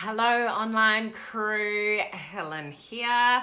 Hello online crew, Helen here.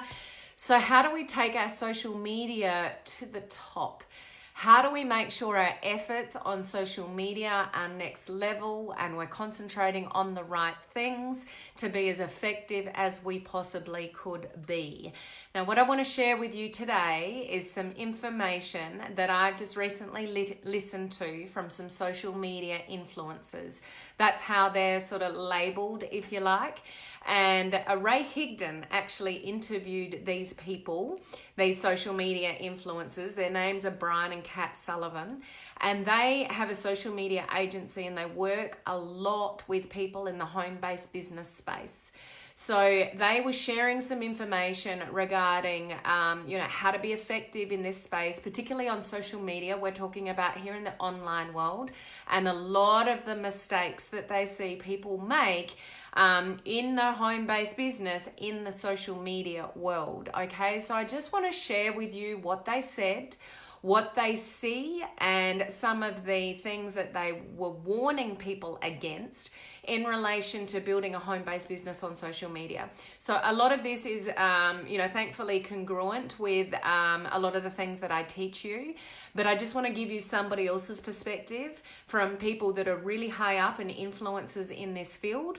So how do we take our social media to the top? How do we make sure our efforts on social media are next level and we're concentrating on the right things to be as effective as we possibly could be? Now, what I want to share with you today is some information that I've just recently listened to from some social media influencers. That's how they're sort of labeled, if you like. And Ray Higdon actually interviewed these people, these social media influencers. Their names are Brian and Kat Sullivan, and they have a social media agency and they work a lot with people in the home-based business space. So they were sharing some information regarding, how to be effective in this space, particularly on social media. We're talking about here in the online world, and a lot of the mistakes that they see people make in the home-based business in the social media world. Okay, so I just want to share with you what they said, what they see, and some of the things that they were warning people against in relation to building a home-based business on social media. So a lot of this is, thankfully congruent with a lot of the things that I teach you, but I just want to give you somebody else's perspective from people that are really high up and influencers in this field,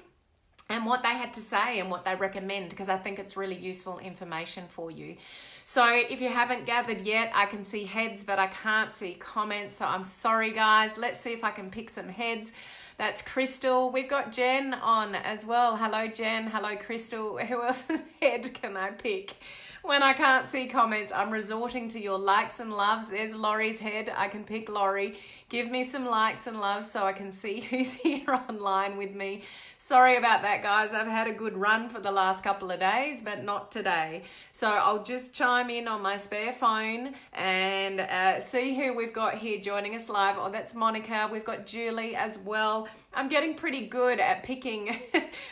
and what they had to say and what they recommend, because I think it's really useful information for you. So if you haven't gathered yet, I can see heads, but I can't see comments. So I'm sorry, guys. Let's see if I can pick some heads. That's Crystal. We've got Jen on as well. Hello, Jen. Hello, Crystal. Who else's head can I pick? When I can't see comments, I'm resorting to your likes and loves. There's Laurie's head. I can pick Laurie. Give me some likes and loves so I can see who's here online with me. Sorry about that, guys. I've had a good run for the last couple of days, but not today. So I'll just chime in on my spare phone and see who we've got here joining us live. Oh, that's Monica. We've got Julie as well. I'm getting pretty good at picking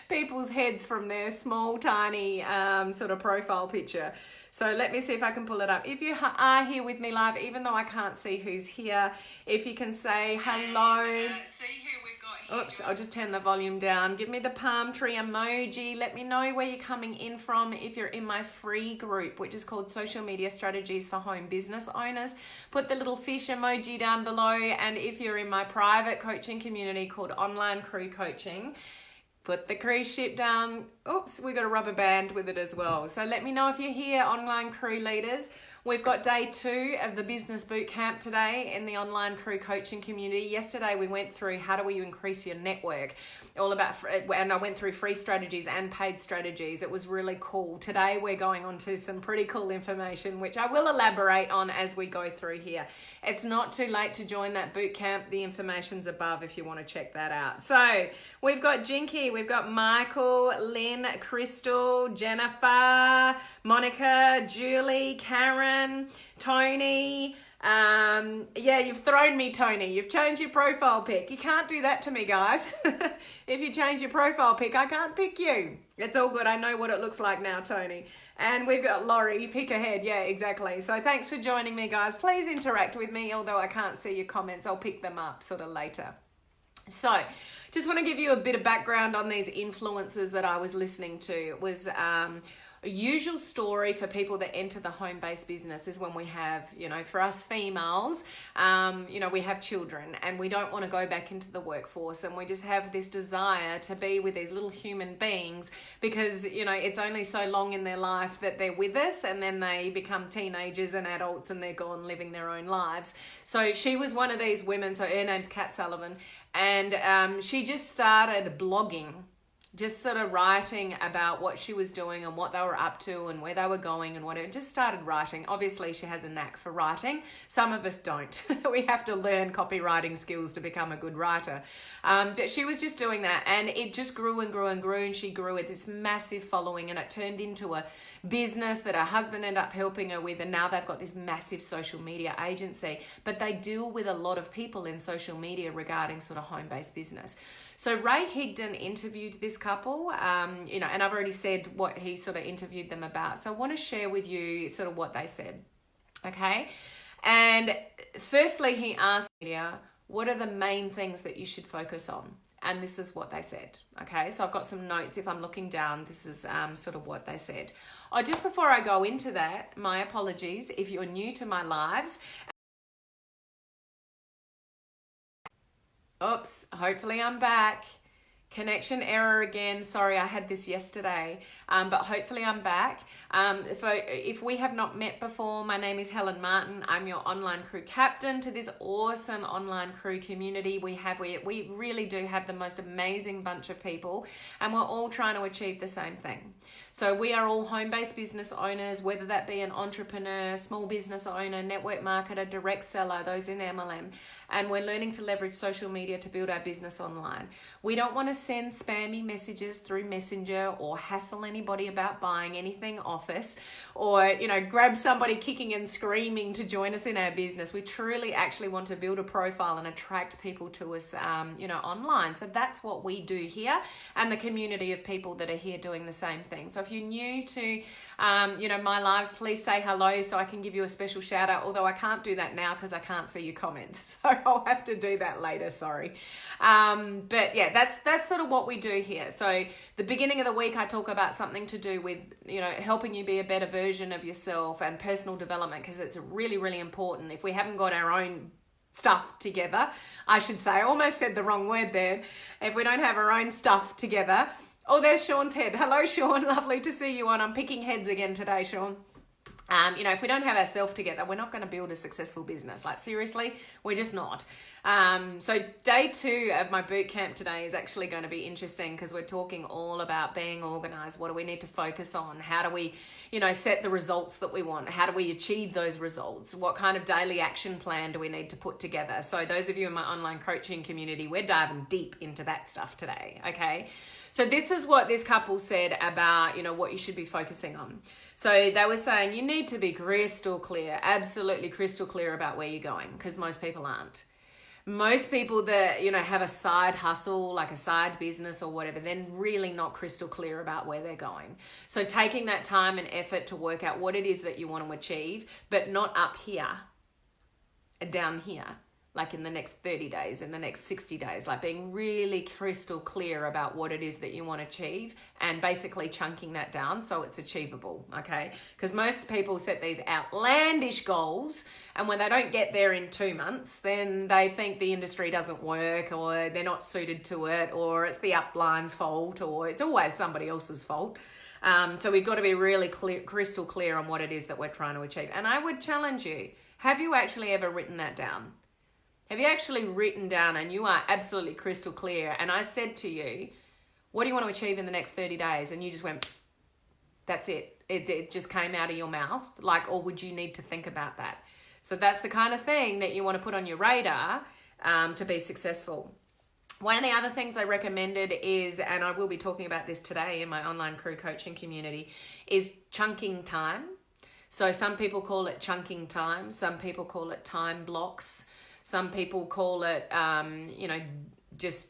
people's heads from their small, tiny sort of profile picture. So let me see if I can pull it up. If you are here with me live, even though I can't see who's here, if you can say hello. See who we've got here. Oops, I'll just turn the volume down. Give me the palm tree emoji. Let me know where you're coming in from if you're in my free group, which is called Social Media Strategies for Home Business Owners. Put the little fish emoji down below. And if you're in my private coaching community called Online Crew Coaching, put the cruise ship down. Oops, we got a rubber band with it as well. So let me know if you're here, online crew leaders. We've got day 2 of the business boot camp today in the online crew coaching community. Yesterday we went through how do you increase your network, all about, and I went through free strategies and paid strategies. It was really cool. Today we're going on to some pretty cool information, which I will elaborate on as we go through here. It's not too late to join that boot camp. The information's above if you want to check that out. So we've got Jinky, we've got Michael, Lynn, Crystal, Jennifer, Monica, Julie, Karen, Tony. You've thrown me, Tony. You've changed your profile pic. You can't do that to me, guys. If you change your profile pic, I can't pick you. It's all good. I know what it looks like now, Tony. And we've got Laurie, pick ahead. Yeah, exactly. So thanks for joining me, guys. Please interact with me, although I can't see your comments. I'll pick them up sort of later. So just want to give you a bit of background on these influencers that I was listening to. It was a usual story for people that enter the home-based business is when we have, for us females, we have children and we don't want to go back into the workforce, and we just have this desire to be with these little human beings because, it's only so long in their life that they're with us, and then they become teenagers and adults and they're gone living their own lives. So she was one of these women. So her name's Kat Sullivan, and she just started blogging, just sort of writing about what she was doing and what they were up to and where they were going and whatever. Just started writing. Obviously, she has a knack for writing. Some of us don't. We have to learn copywriting skills to become a good writer. But she was just doing that, and it just grew and grew and grew, and she grew with this massive following, and it turned into a business that her husband ended up helping her with, and now they've got this massive social media agency. But they deal with a lot of people in social media regarding sort of home-based business. So Ray Higdon interviewed this couple, and I've already said what he sort of interviewed them about. So I want to share with you sort of what they said, okay? And firstly, he asked media, what are the main things that you should focus on? And this is what they said. Okay, so I've got some notes. If I'm looking down, this is sort of what they said. Oh, just before I go into that, my apologies if you're new to my lives. Oops, hopefully I'm back. Connection error again. Sorry, I had this yesterday, but hopefully I'm back. If we have not met before, my name is Helen Martin. I'm your online crew captain to this awesome online crew community we have. We really do have the most amazing bunch of people, and we're all trying to achieve the same thing. So we are all home-based business owners, whether that be an entrepreneur, small business owner, network marketer, direct seller, those in MLM, and we're learning to leverage social media to build our business online. We don't want to send spammy messages through Messenger or hassle anybody about buying anything off us, or grab somebody kicking and screaming to join us in our business. We truly actually want to build a profile and attract people to us online. So that's what we do here, and the community of people that are here doing the same thing. So if you're new to my lives, please say hello so I can give you a special shout out, although I can't do that now because I can't see your comments, so I'll have to do that later, sorry. But yeah, that's sort of what we do here. So the beginning of the week I talk about something to do with helping you be a better version of yourself and personal development, because it's really, really important. If we haven't got our own stuff together, I should say, I almost said the wrong word there. If we don't have our own stuff together. Oh, there's Sean's head. Hello, Sean. Lovely to see you on. I'm picking heads again today, Sean. If we don't have ourselves together, we're not going to build a successful business. Like, seriously, we're just not. So day 2 of my boot camp today is actually going to be interesting, because we're talking all about being organized. What do we need to focus on? How do we, set the results that we want? How do we achieve those results? What kind of daily action plan do we need to put together? So those of you in my online coaching community, we're diving deep into that stuff today, okay? So this is what this couple said about, what you should be focusing on. So they were saying you need to be crystal clear, absolutely crystal clear about where you're going, because most people aren't. Most people that, have a side hustle, like a side business or whatever, they're really not crystal clear about where they're going. So taking that time and effort to work out what it is that you want to achieve, but not up here and down here, like in the next 30 days, in the next 60 days, like being really crystal clear about what it is that you want to achieve and basically chunking that down so it's achievable, okay? Because most people set these outlandish goals, and when they don't get there in 2 months, then they think the industry doesn't work, or they're not suited to it, or it's the upline's fault, or it's always somebody else's fault. So we've got to be really crystal clear on what it is that we're trying to achieve. And I would challenge you, have you actually ever written that down? Have you actually written down and you are absolutely crystal clear? And I said to you, what do you want to achieve in the next 30 days? And you just went, that's it. It just came out of your mouth. Or would you need to think about that? So that's the kind of thing that you want to put on your radar to be successful. One of the other things I recommended is, and I will be talking about this today in my online crew coaching community, is chunking time. So some people call it chunking time. Some people call it time blocks. Some people call it, just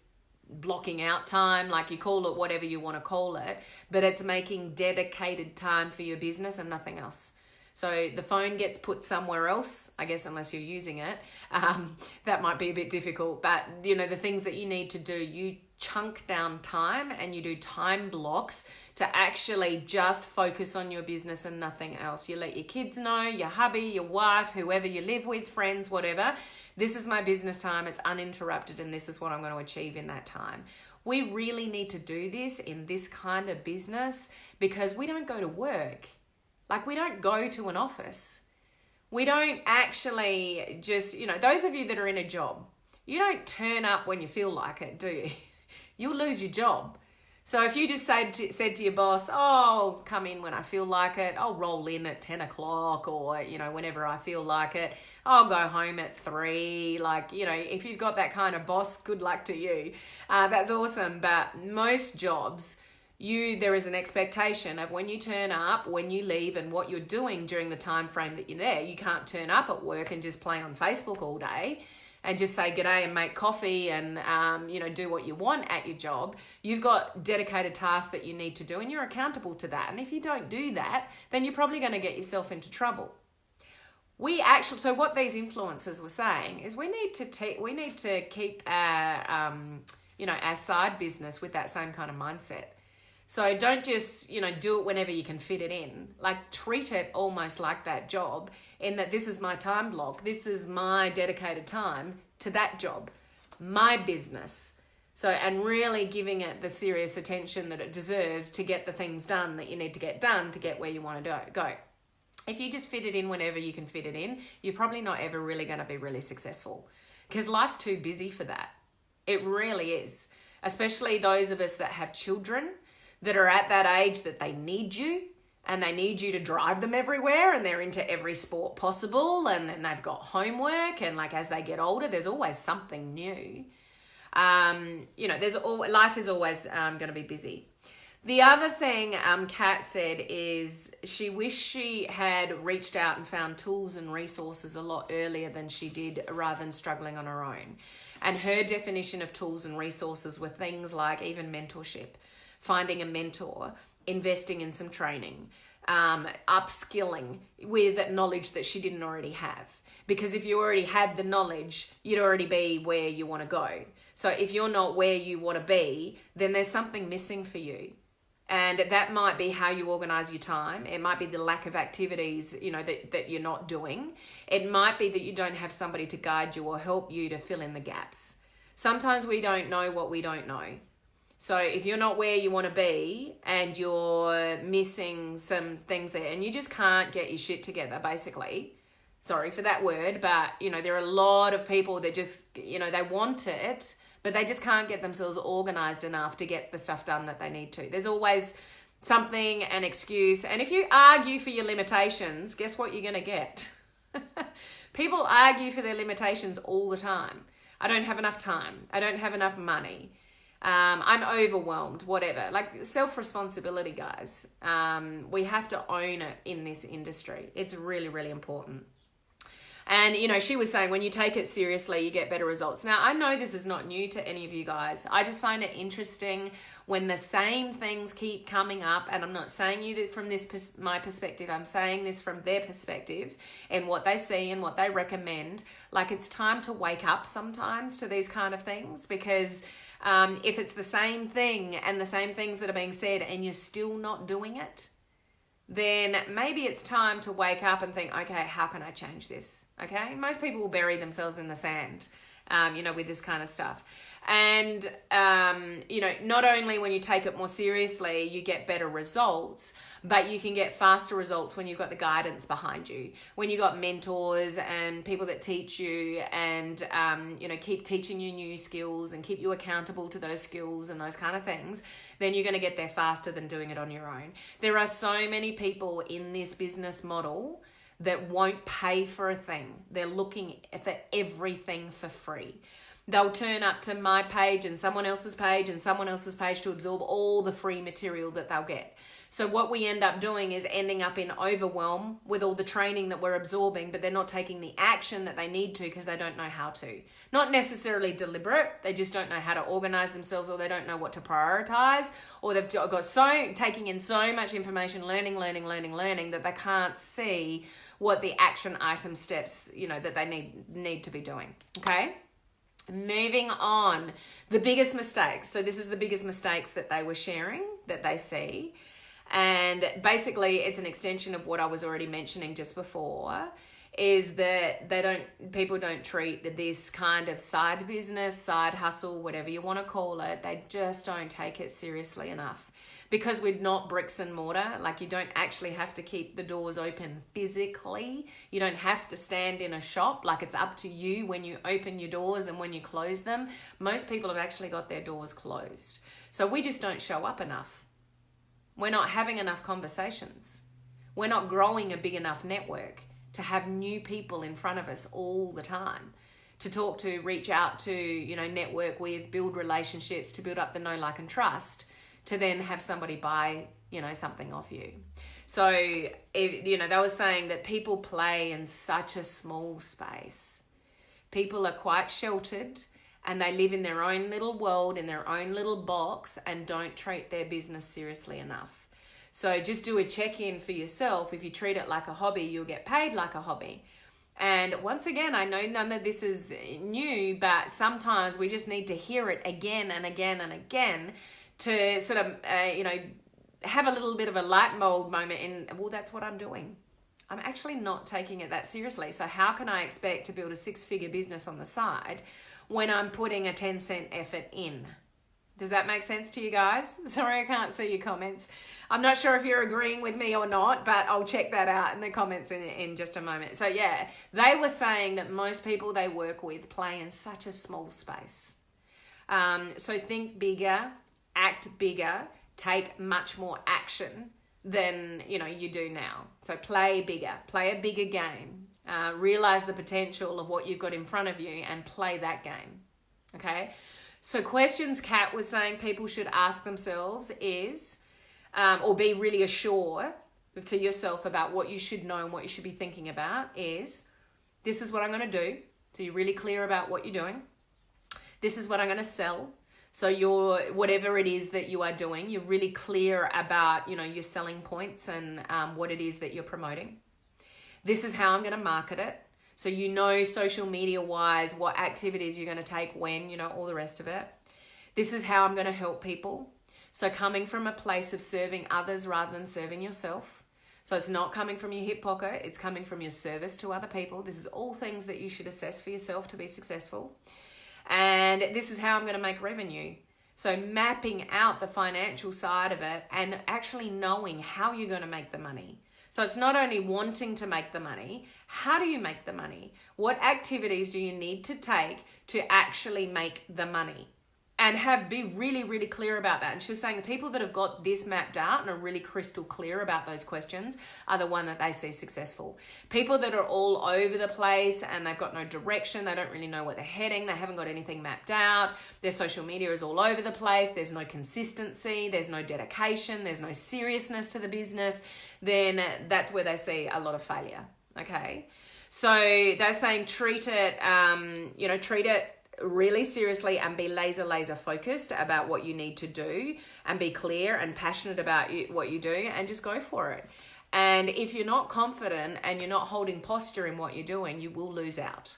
blocking out time. Like, you call it whatever you want to call it, but it's making dedicated time for your business and nothing else. So the phone gets put somewhere else, I guess, unless you're using it. That might be a bit difficult, but the things that you need to do, you chunk down time and you do time blocks to actually just focus on your business and nothing else. You let your kids know, your hubby, your wife, whoever you live with, friends, whatever. This is my business time. It's uninterrupted, and this is what I'm going to achieve in that time. We really need to do this in this kind of business because we don't go to work. Like, we don't go to an office. We don't actually just, those of you that are in a job, you don't turn up when you feel like it, do you? You'll lose your job. So if you just said to your boss, oh, I'll come in when I feel like it, I'll roll in at 10 o'clock or, whenever I feel like it, I'll go home at 3. If you've got that kind of boss, good luck to you. That's awesome. But most jobs, there is an expectation of when you turn up, when you leave, and what you're doing during the time frame that you're there. You can't turn up at work and just play on Facebook all day and just say g'day and make coffee and do what you want at your job. You've got dedicated tasks that you need to do, and you're accountable to that. And if you don't do that, then you're probably going to get yourself into trouble. So what these influencers were saying is we need to keep our our side business with that same kind of mindset. So don't just, do it whenever you can fit it in. Like, treat it almost like that job, in that this is my time block. This is my dedicated time to that job, my business. So, and really giving it the serious attention that it deserves to get the things done that you need to get done to get where you want to go. If you just fit it in whenever you can fit it in, you're probably not ever really going to be really successful, because life's too busy for that. It really is. Especially those of us that have children that are at that age that they need you, and they need you to drive them everywhere, and they're into every sport possible, and then they've kat homework, and like as they get older, there's always something new. Life is always going to be busy. The other thing Kat said is she wished she had reached out and found tools and resources a lot earlier than she did, rather than struggling on her own. And her definition of tools and resources were things like even mentorship, finding a mentor, investing in some training, upskilling with knowledge that she didn't already have. Because if you already had the knowledge, you'd already be where you want to go. So if you're not where you want to be, then there's something missing for you. And that might be how you organize your time. It might be the lack of activities, that you're not doing. It might be that you don't have somebody to guide you or help you to fill in the gaps. Sometimes we don't know what we don't know. So if you're not where you want to be and you're missing some things there, and you just can't get your shit together, basically, sorry for that word, but, there are a lot of people that just, they want it, but they just can't get themselves organized enough to get the stuff done that they need to. There's always something, an excuse. And if you argue for your limitations, guess what you're going to get? People argue for their limitations all the time. I don't have enough time. I don't have enough money. I'm overwhelmed, whatever. Like, self-responsibility, guys. We have to own it in this industry. It's really, really important. And, she was saying when you take it seriously, you get better results. Now, I know this is not new to any of you guys. I just find it interesting when the same things keep coming up. And I'm not saying you that from my perspective. I'm saying this from their perspective and what they see and what they recommend. Like, it's time to wake up sometimes to these kind of things, because if it's the same thing and the same things that are being said and you're still not doing it, then maybe it's time to wake up and think, okay, how can I change this? Okay. Most people will bury themselves in the sand, with this kind of stuff. And, not only when you take it more seriously, you get better results, but you can get faster results when you've got the guidance behind you, when you've got mentors and people that teach you and, keep teaching you new skills and keep you accountable to those skills and those kind of things, then you're going to get there faster than doing it on your own. There are so many people in this business model that won't pay for a thing. They're looking for everything for free. They'll turn up to my page and someone else's page and someone else's page to absorb all the free material that they'll get. So what we end up doing is ending up in overwhelm with all the training that we're absorbing, but they're not taking the action that they need to because they don't know how to. Not necessarily deliberate, they just don't know how to organize themselves, or they don't know what to prioritize, or they've got taking in so much information, learning that they can't see what the action item steps, that they need to be doing. Okay? Moving on, the biggest mistakes. So this is the biggest mistakes that they were sharing, that they see. And basically it's an extension of what I was already mentioning just before, is that people don't treat this kind of side business, side hustle, whatever you want to call it, they just don't take it seriously enough. Because we're not bricks and mortar, like you don't actually have to keep the doors open physically. You don't have to stand in a shop. Like, it's up to you when you open your doors and when you close them. Most people have actually got their doors closed. So we just don't show up enough. We're not having enough conversations. We're not growing a big enough network to have new people in front of us all the time, to talk to, reach out to, network with, build relationships, to build up the know, like, and trust, to then have somebody buy, something off you. So, they were saying that people play in such a small space. People are quite sheltered and they live in their own little world, in their own little box, and don't treat their business seriously enough. So just do a check-in for yourself. If you treat it like a hobby, you'll get paid like a hobby. And once again, I know none of this is new, but sometimes we just need to hear it again and again and again to sort of, have a little bit of a light bulb moment in, well, that's what I'm doing. I'm actually not taking it that seriously. So how can I expect to build a 6-figure business on the side when I'm putting a 10-cent effort in? Does that make sense to you guys? Sorry, I can't see your comments. I'm not sure if you're agreeing with me or not, but I'll check that out in the comments in just a moment. So yeah, they were saying that most people they work with play in such a small space. So think bigger, act bigger, take much more action than you do now. So play bigger, play a bigger game, realize the potential of what you've got in front of you and play that game. Okay. So questions Kat was saying people should ask themselves is, or be really assured for yourself about what you should know and what you should be thinking about is, this is what I'm going to do. So you're really clear about what you're doing. This is what I'm going to sell. So whatever it is that you are doing, you're really clear about, your selling points and what it is that you're promoting. This is how I'm going to market it. So social media wise, what activities you're going to take when, all the rest of it. This is how I'm going to help people. So coming from a place of serving others rather than serving yourself. So it's not coming from your hip pocket. It's coming from your service to other people. This is all things that you should assess for yourself to be successful. And this is how I'm going to make revenue. So mapping out the financial side of it and actually knowing how you're going to make the money. So it's not only wanting to make the money, how do you make the money? What activities do you need to take to actually make the money? And be really, really clear about that. And she was saying the people that have got this mapped out and are really crystal clear about those questions are the one that they see successful. People that are all over the place and they've got no direction, they don't really know where they're heading, they haven't got anything mapped out, their social media is all over the place, there's no consistency, there's no dedication, there's no seriousness to the business, then that's where they see a lot of failure, okay? So they're saying treat it really seriously and be laser focused about what you need to do and be clear and passionate about what you do and just go for it. And if you're not confident and you're not holding posture in what you're doing, you will lose out.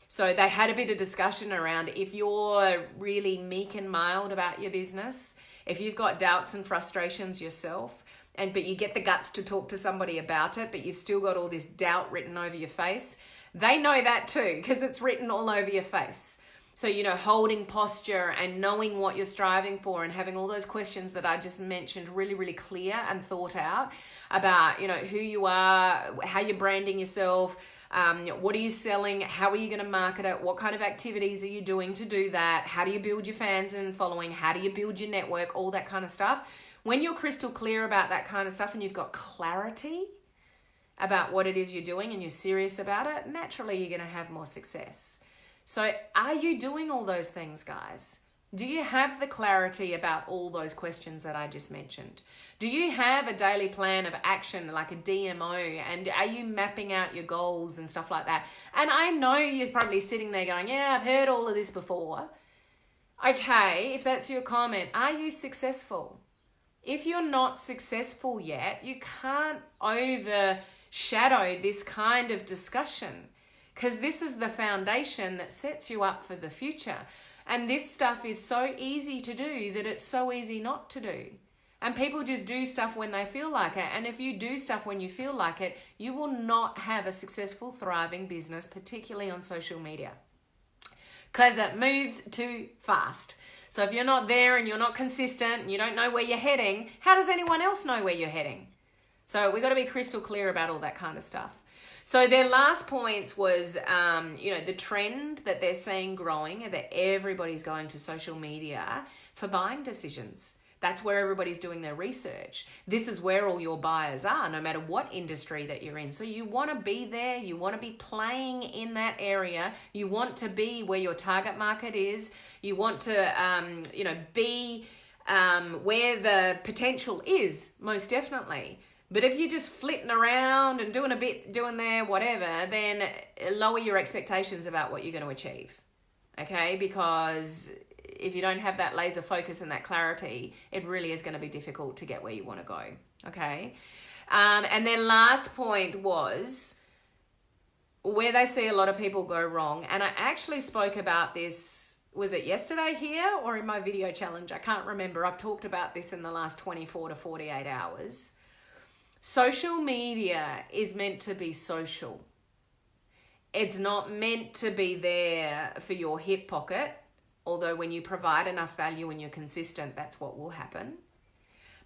So they had a bit of discussion around if you're really meek and mild about your business, if you've got doubts and frustrations yourself, but you get the guts to talk to somebody about it, but you've still got all this doubt written over your face, they know that too, because it's written all over your face. So, holding posture and knowing what you're striving for and having all those questions that I just mentioned really, really clear and thought out about, who you are, how you're branding yourself, what are you selling, how are you going to market it, what kind of activities are you doing to do that, how do you build your fans and following, how do you build your network, all that kind of stuff. When you're crystal clear about that kind of stuff and you've got clarity about what it is you're doing and you're serious about it, naturally you're going to have more success. So are you doing all those things, guys? Do you have the clarity about all those questions that I just mentioned? Do you have a daily plan of action, like a DMO, and are you mapping out your goals and stuff like that? And I know you're probably sitting there going, yeah, I've heard all of this before. Okay, if that's your comment, are you successful? If you're not successful yet, you can't overshadow this kind of discussion, because this is the foundation that sets you up for the future. And this stuff is so easy to do that it's so easy not to do. And people just do stuff when they feel like it. And if you do stuff when you feel like it, you will not have a successful, thriving business, particularly on social media, because it moves too fast. So if you're not there and you're not consistent and you don't know where you're heading, how does anyone else know where you're heading? So we've got to be crystal clear about all that kind of stuff. So their last points was, the trend that they're seeing growing, that everybody's going to social media for buying decisions. That's where everybody's doing their research. This is where all your buyers are, no matter what industry that you're in. So you want to be there. You want to be playing in that area. You want to be where your target market is. You want to, be where the potential is, most definitely. But if you're just flitting around and doing there, whatever, then lower your expectations about what you're going to achieve. Okay? Because if you don't have that laser focus and that clarity, it really is going to be difficult to get where you want to go. Okay? And then last point was where they see a lot of people go wrong, and I actually spoke about this, was it yesterday here or in my video challenge? I can't remember. I've talked about this in the last 24 to 48 hours. Social media is meant to be social. It's not meant to be there for your hip pocket, although when you provide enough value and you're consistent, that's what will happen.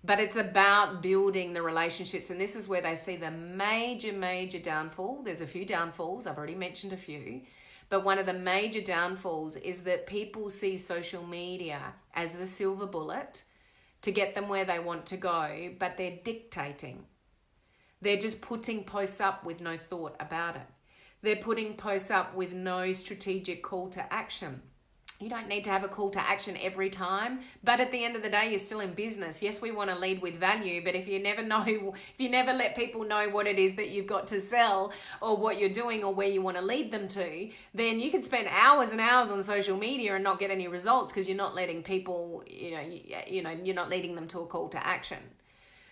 But it's about building the relationships, and this is where they see the major downfall. There's a few downfalls, I've already mentioned a few, but one of the major downfalls is that people see social media as the silver bullet to get them where they want to go, but they're dictating. They're just putting posts up with no thought about it. They're putting posts up with no strategic call to action. You don't need to have a call to action every time, but at the end of the day, you're still in business. Yes, we want to lead with value, but if you never let people know what it is that you've got to sell or what you're doing or where you want to lead them to, then you can spend hours and hours on social media and not get any results because you're not letting people, you're not leading them to a call to action.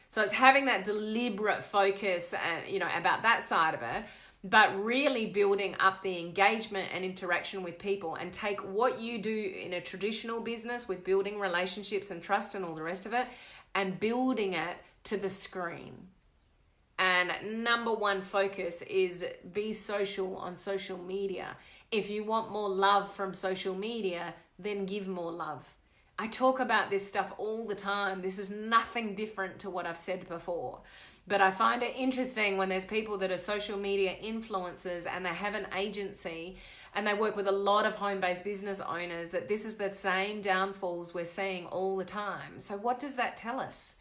So it's having that deliberate focus, about that side of it, but really building up the engagement and interaction with people, and take what you do in a traditional business with building relationships and trust and all the rest of it, and building it to the screen. And number one focus is be social on social media. If you want more love from social media, then give more love. I talk about this stuff all the time. This is nothing different to what I've said before. But I find it interesting when there's people that are social media influencers and they have an agency and they work with a lot of home-based business owners, that this is the same downfalls we're seeing all the time. So what does that tell us?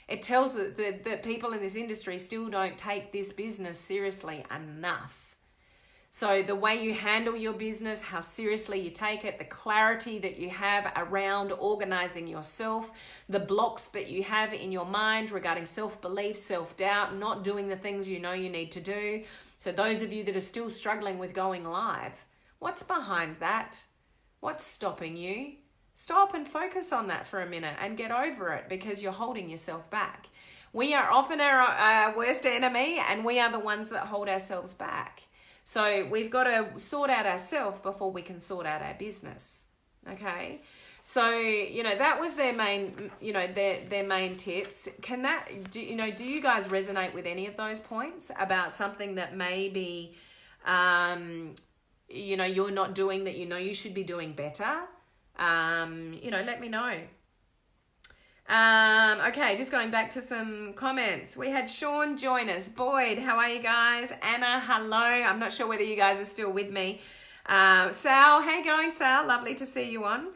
It tells that people in this industry still don't take this business seriously enough. So the way you handle your business, how seriously you take it, the clarity that you have around organizing yourself, the blocks that you have in your mind regarding self-belief, self-doubt, not doing the things you know you need to do. So those of you that are still struggling with going live, what's behind that? What's stopping you? Stop and focus on that for a minute and get over it, because you're holding yourself back. We are often our worst enemy, and we are the ones that hold ourselves back. So we've got to sort out ourselves before we can sort out our business. Okay. So, that was their main, their main tips. Do you guys resonate with any of those points about something that maybe, you're not doing that you should be doing better? Let me know. Okay, just going back to some comments. We had Sean join us. Boyd, how are you guys? Anna, hello. I'm not sure whether you guys are still with me. Sal, how you going, Sal? Lovely to see you on.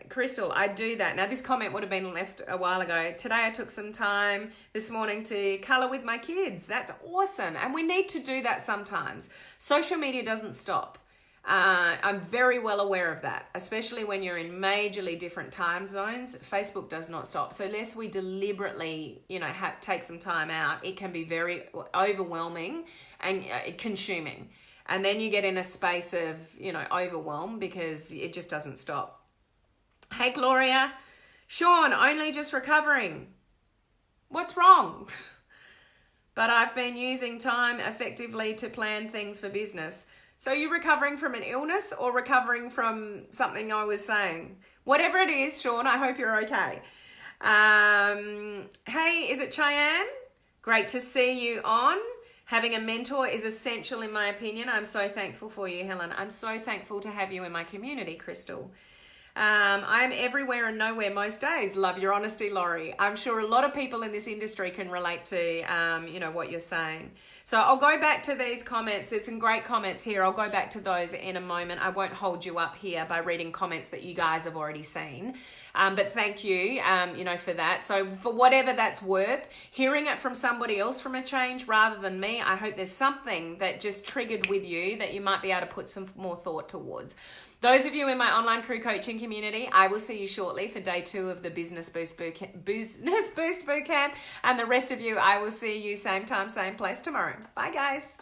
Crystal, I do that. Now, this comment would have been left a while ago. Today, I took some time this morning to color with my kids. That's awesome. And we need to do that sometimes. Social media doesn't stop. I'm very well aware of that, especially when you're in majorly different time zones. Facebook does not stop. So unless we deliberately, take some time out, it can be very overwhelming and consuming. And then you get in a space of, overwhelm because it just doesn't stop. Hey, Gloria. Sean, only just recovering. What's wrong? But I've been using time effectively to plan things for business. So are you recovering from an illness or recovering from something I was saying? Whatever it is, Sean, I hope you're okay. Hey, is it Cheyenne? Great to see you on. Having a mentor is essential in my opinion. I'm so thankful for you, Helen. I'm so thankful to have you in my community, Crystal. I'm everywhere and nowhere most days. Love your honesty, Laurie. I'm sure a lot of people in this industry can relate to, what you're saying. So I'll go back to these comments. There's some great comments here. I'll go back to those in a moment. I won't hold you up here by reading comments that you guys have already seen. But thank you, for that. So for whatever that's worth, hearing it from somebody else from a change rather than me, I hope there's something that just triggered with you that you might be able to put some more thought towards. Those of you in my online crew coaching community, I will see you shortly for day 2 of the Business Boost Bootcamp. And the rest of you, I will see you same time, same place tomorrow. Bye, guys.